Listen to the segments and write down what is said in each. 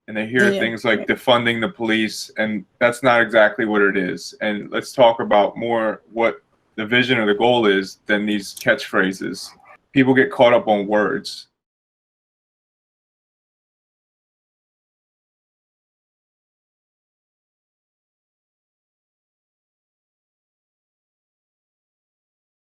and they hear things like defunding the police, and that's not exactly what it is. And let's talk about more what the vision or the goal is than these catchphrases. People get caught up on words.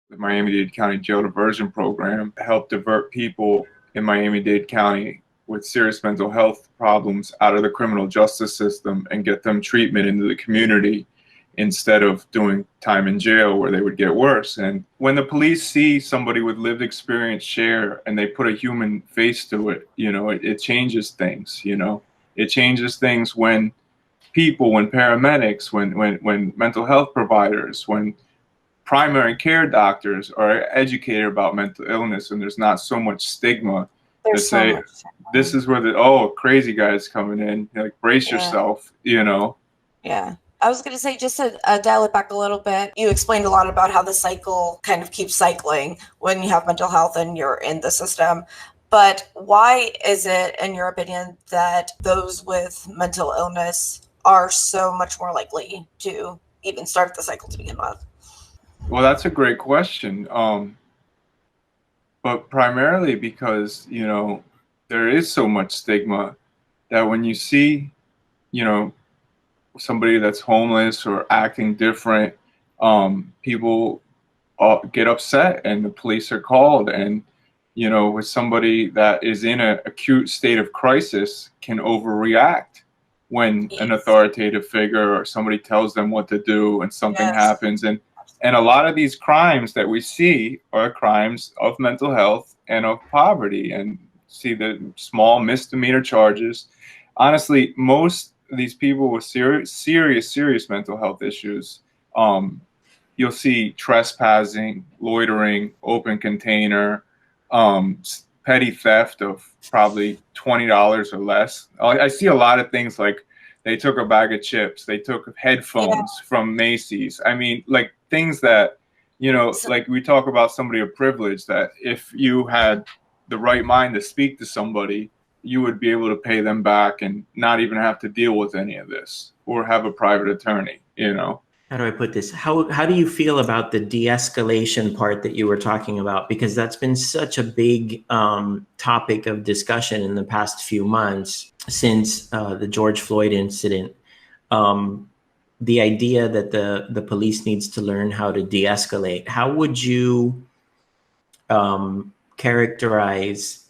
The Miami-Dade County Jail Diversion Program helped divert people in Miami-Dade County with serious mental health problems out of the criminal justice system and get them treatment into the community instead of doing time in jail where they would get worse. And when the police see somebody with lived experience share and they put a human face to it, it changes things. It changes things when people, when paramedics, when mental health providers, when primary care doctors are educated about mental illness, and there's not so much stigma to say this is where the crazy guy's coming in, like brace yourself. Yeah, I was going to say, just to dial it back a little bit, you explained a lot about how the cycle kind of keeps cycling when you have mental health and you're in the system. But why is it, in your opinion, that those with mental illness are so much more likely to even start the cycle to begin with? Well, that's a great question. But primarily because, there is so much stigma that when you see, somebody that's homeless or acting different, people get upset and the police are called. And, with somebody that is in an acute state of crisis can overreact when an authoritative figure or somebody tells them what to do and something happens. And a lot of these crimes that we see are crimes of mental health and of poverty, and see the small misdemeanor charges. Honestly, most of these people with serious mental health issues, you'll see trespassing, loitering, open container, petty theft of probably $20 or less. I see a lot of things like they took a bag of chips, they took headphones from Macy's. I mean, like things that, like we talk about somebody of privilege, that if you had the right mind to speak to somebody, you would be able to pay them back and not even have to deal with any of this or have a private attorney, How do I put this? How do you feel about the de-escalation part that you were talking about? Because that's been such a big topic of discussion in the past few months since the George Floyd incident. The idea that the police needs to learn how to de-escalate. How would you characterize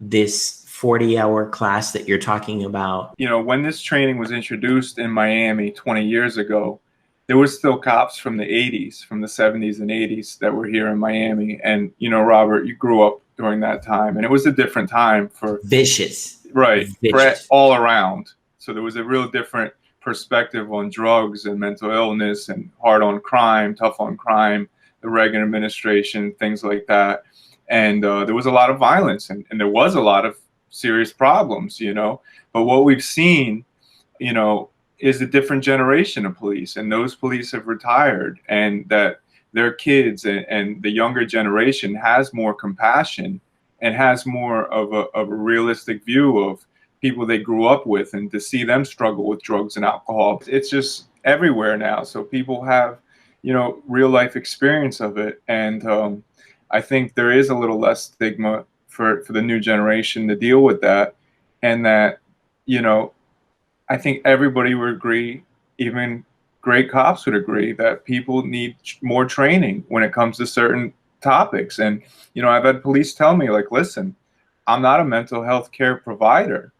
this 40-hour class that you're talking about? When this training was introduced in Miami 20 years ago, there was still cops from the 80s, from the 70s and 80s that were here in Miami. And, Robert, you grew up during that time, and it was a different time for vicious, threat all around. So there was a real different perspective on drugs and mental illness and hard on crime, tough on crime, the Reagan administration, things like that. And there was a lot of violence and there was a lot of serious problems, But what we've seen, is a different generation of police, and those police have retired, and that their kids and the younger generation has more compassion and has more of a realistic view of people they grew up with, and to see them struggle with drugs and alcohol. It's just everywhere now. So people have, real life experience of it. And I think there is a little less stigma for the new generation to deal with that. And that, I think everybody would agree, even great cops would agree, that people need more training when it comes to certain topics. And, I've had police tell me, like, listen, I'm not a mental health care provider.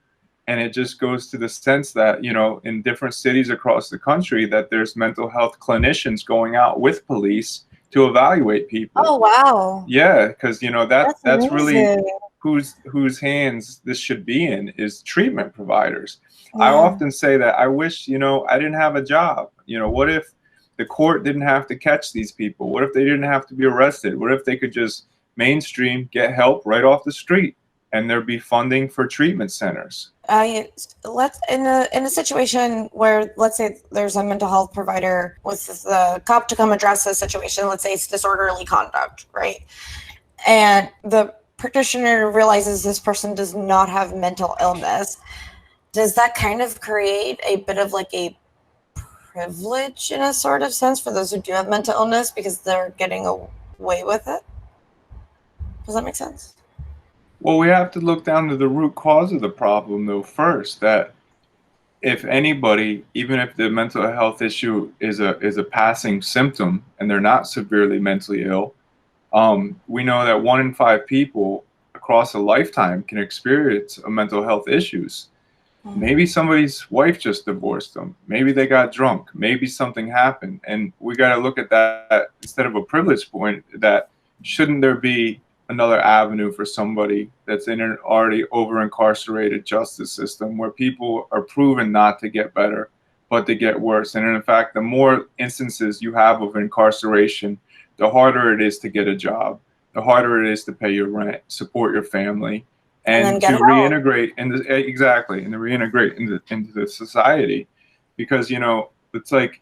And it just goes to the sense that, in different cities across the country, that there's mental health clinicians going out with police to evaluate people. Oh, wow. Yeah, because, that's really amazing. whose hands this should be in, is treatment providers. I often say that I wish, I didn't have a job. What if the court didn't have to catch these people? What if they didn't have to be arrested? What if they could just mainstream, get help right off the street, and there'd be funding for treatment centers? Let's in a situation where, let's say there's a mental health provider with the cop to come address the situation. Let's say it's disorderly conduct, right? And the practitioner realizes this person does not have mental illness. does that kind of create a bit of like a privilege in a sort of sense for those who do have mental illness because they're getting away with it? Does that make sense? Well, we have to look down to the root cause of the problem, though, first. That if anybody, even if the mental health issue is a passing symptom and they're not severely mentally ill, we know that 1 in 5 people across a lifetime can experience mental health issues. Maybe somebody's wife just divorced them. Maybe they got drunk. Maybe something happened. And we got to look at that instead of a privilege point, that shouldn't there be another avenue for somebody that's in an already over-incarcerated justice system where people are proven not to get better, but to get worse. And in fact, the more instances you have of incarceration, the harder it is to get a job, the harder it is to pay your rent, support your family, and to reintegrate into into the society. Because, you know, it's like,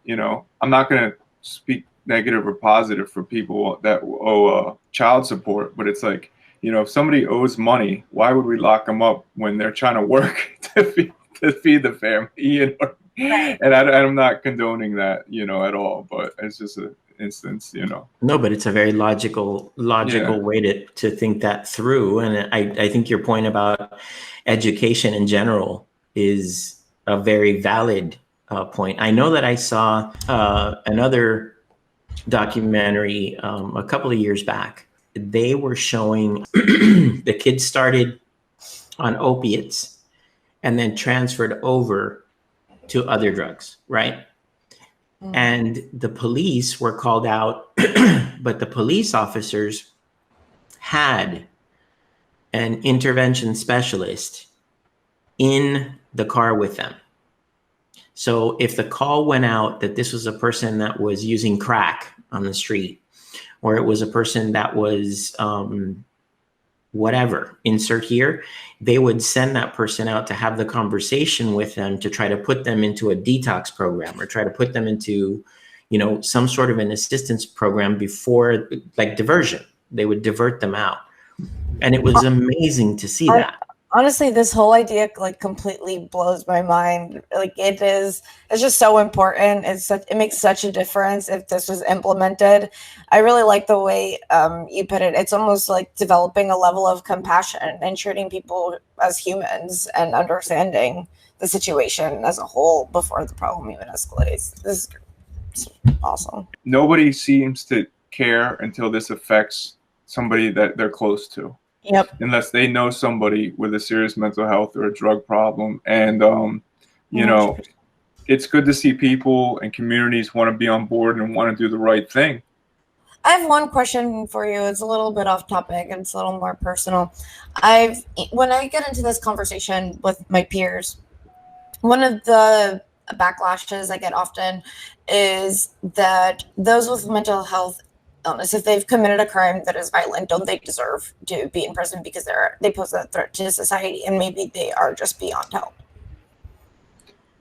you know, I'm not going to speak negative or positive for people that owe child support, but it's like, you know, if somebody owes money, why would we lock them up when they're trying to work to feed the family? You know? Right. And I'm not condoning that, you know, at all, but it's just an instance, you know. No, but it's a very logical way to think that through. And I think your point about education in general is a very valid point. I know that I saw another documentary a couple of years back. They were showing the kids started on opiates and then transferred over to other drugs, right? And the police were called out, but the police officers had an intervention specialist in the car with them. So if the call went out that this was a person that was using crack on the street, or it was a person that was whatever, insert here, they would send that person out to have the conversation with them to try to put them into a detox program or try to put them into, you know, some sort of an assistance program before, like diversion. They would divert them out. And it was amazing to see that. Honestly, this whole idea like completely blows my mind. Like it's just so important. It makes such a difference if this was implemented. I really like the way you put it. It's almost like developing a level of compassion and treating people as humans and understanding the situation as a whole before the problem even escalates. This is awesome. Nobody seems to care until this affects somebody that they're close to. Yep. Unless they know somebody with a serious mental health or a drug problem. And, you know, it's good to see people and communities want to be on board and want to do the right thing. I have one question for you. It's a little bit off topic and it's a little more personal. When I get into this conversation with my peers, one of the backlashes I get often is that those with mental health illness, if they've committed a crime that is violent, don't they deserve to be in prison because they pose a threat to society and maybe they are just beyond help?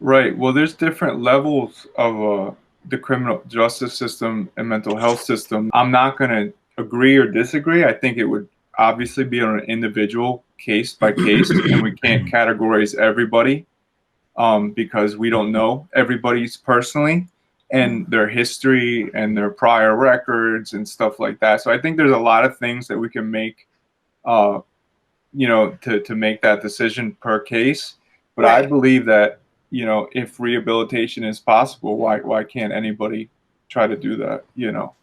Right. Well, there's different levels of the criminal justice system and mental health system. I'm not going to agree or disagree. I think it would obviously be on an individual case by case, and we can't categorize everybody because we don't know everybody's personally and their history and their prior records and stuff like that. So I think there's a lot of things that we can make, you know, to make that decision per case. But right. I believe that, you know, if rehabilitation is possible, why can't anybody try to do that, you know?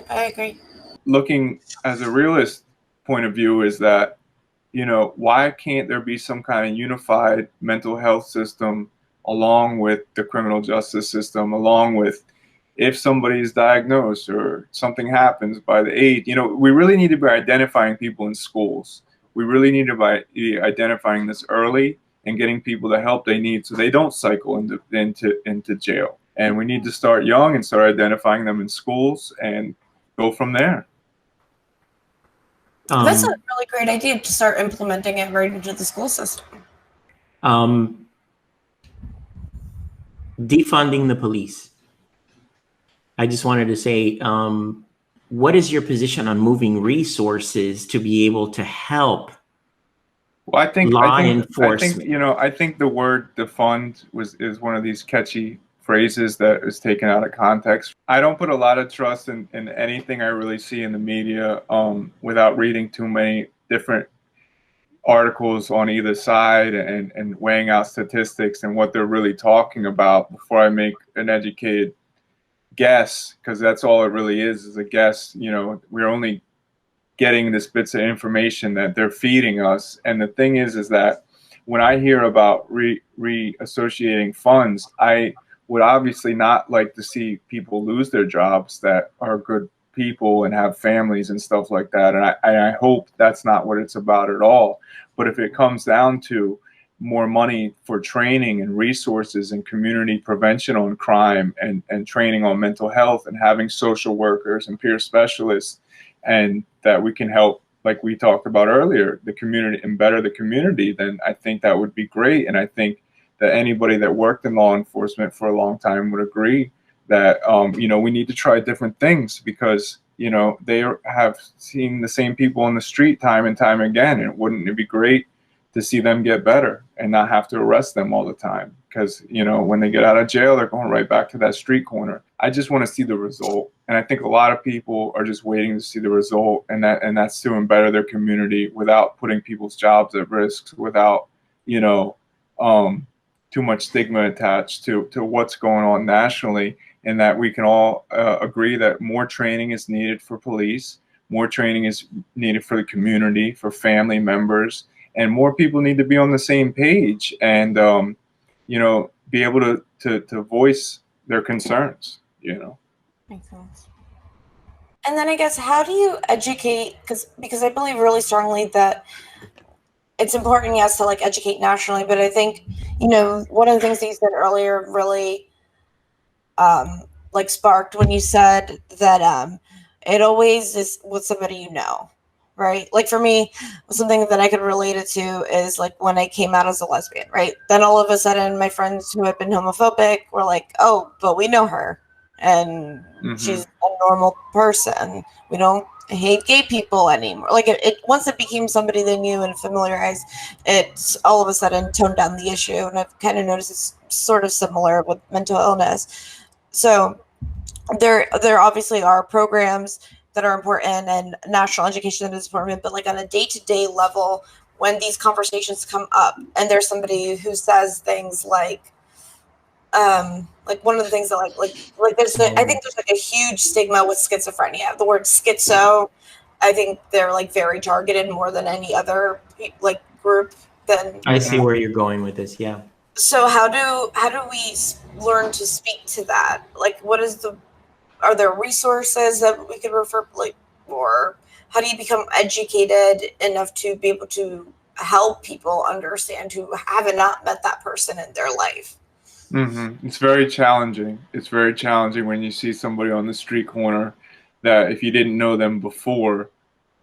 I agree. Looking as a realist point of view is that, you know, why can't there be some kind of unified mental health system along with the criminal justice system, along with if somebody is diagnosed or something happens by the age? You know, we really need to be identifying people in schools. We really need to be identifying this early and getting people the help they need so they don't cycle into jail. And we need to start young and start identifying them in schools and go from there. That's a really great idea to start implementing it right into the school system. Defunding the police. I just wanted to say, what is your position on moving resources to be able to help Well, law I enforcement. think, I think the word defund is one of these catchy phrases that is taken out of context. I don't put a lot of trust in anything I really see in the media, without reading too many different articles on either side and weighing out statistics and what they're really talking about before I make an educated guess, because that's all it really is a guess. We're only getting this bits of information that they're feeding us. And the thing is that when I hear about reassociating funds, I would obviously not like to see people lose their jobs that are good people and have families and stuff like that. And I hope that's not what it's about at all. But if it comes down to more money for training and resources and community prevention on crime and training on mental health and having social workers and peer specialists, and that we can help, like we talked about earlier, the community and better the community, then I think that would be great. And I think that anybody that worked in law enforcement for a long time would agree that, we need to try different things, because, they have seen the same people on the street time and time again. And wouldn't it be great to see them get better and not have to arrest them all the time? Because, when they get out of jail, they're going right back to that street corner. I just want to see the result. And I think a lot of people are just waiting to see the result, and that's to better their community without putting people's jobs at risk, without, too much stigma attached to what's going on nationally, and that we can all agree that more training is needed for police, more training is needed for the community, for family members, and more people need to be on the same page and, be able to voice their concerns, Makes sense. And then I guess, how do you educate? Because I believe really strongly that it's important, yes, to like educate nationally, but I think, one of the things that you said earlier really like sparked when you said that it always is with somebody right? Like for me, something that I could relate it to is like when I came out as a lesbian, right? Then all of a sudden my friends who had been homophobic were like, oh, but we know her and she's a normal person. We don't hate gay people anymore. Like it once it became somebody they knew and familiarized, it's all of a sudden toned down the issue. And I've kind of noticed it's sort of similar with mental illness. So there obviously are programs that are important and national education is important, but like on a day-to-day level, when these conversations come up and there's somebody who says things like one of the things that like there's I think there's like a huge stigma with schizophrenia. The word schizo, I think they're like very targeted more than any other like group. Than I see where you're going with this. Yeah. So how do we learn to speak to that? Like, are there resources that we could refer, or how do you become educated enough to be able to help people understand who have not met that person in their life? It's very challenging. It's very challenging when you see somebody on the street corner that if you didn't know them before,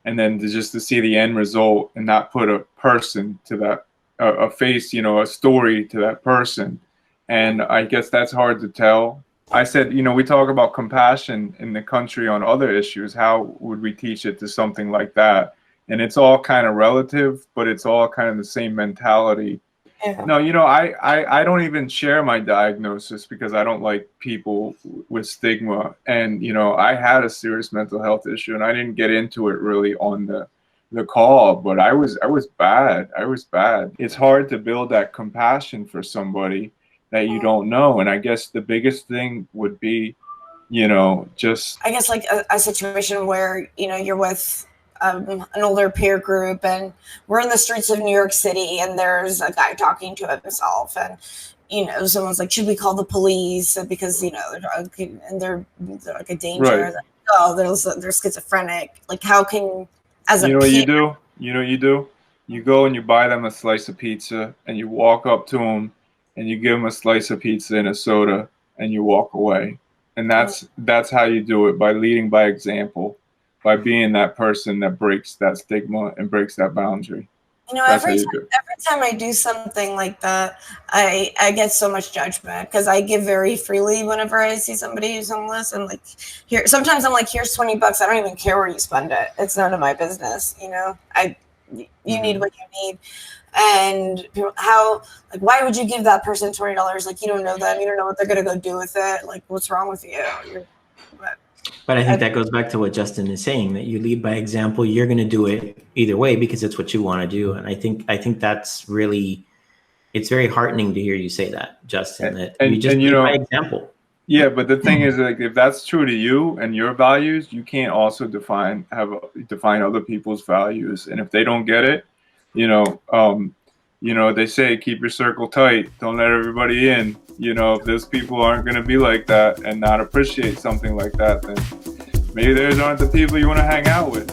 and then just to see the end result and not put a person to that, a face, a story to that person. And I guess that's hard to tell. I said, we talk about compassion in the country on other issues. How would we teach it to something like that? And it's all kind of relative, but it's all kind of the same mentality. Yeah. No, I don't even share my diagnosis because I don't like people with stigma. And, I had a serious mental health issue and I didn't get into it really on the call, but I was bad. I was bad. It's hard to build that compassion for somebody that you don't know. And I guess the biggest thing would be, just, I guess like a situation where, you're with an older peer group and we're in the streets of New York City and there's a guy talking to himself and, someone's like, should we call the police? Because, they're drunk and they're like a danger. Right. Oh, they're schizophrenic. Like how can, as a what you do? You go and you buy them a slice of pizza and you walk up to them and you give them a slice of pizza and a soda and you walk away. And that's how you do it, by leading by example, by being that person that breaks that stigma and breaks that boundary. Every time I do something like that, I get so much judgment because I give very freely whenever I see somebody who's homeless. And like sometimes I'm like, here's $20. I don't even care where you spend it. It's none of my business. you need what you need. And how, like, why would you give that person $20? Like, you don't know them, you don't know what they're gonna go do with it. Like, what's wrong with you? But I think that goes back to what Justin is saying, that you lead by example. You're going to do it either way because it's what you want to do. And I think that's really, it's very heartening to hear you say that, Justin, that you just lead by example. Yeah, but the thing is, like, if that's true to you and your values, you can't also define other people's values. And if they don't get it, they say keep your circle tight, don't let everybody in. If those people aren't going to be like that and not appreciate something like that, then maybe those aren't the people you want to hang out with.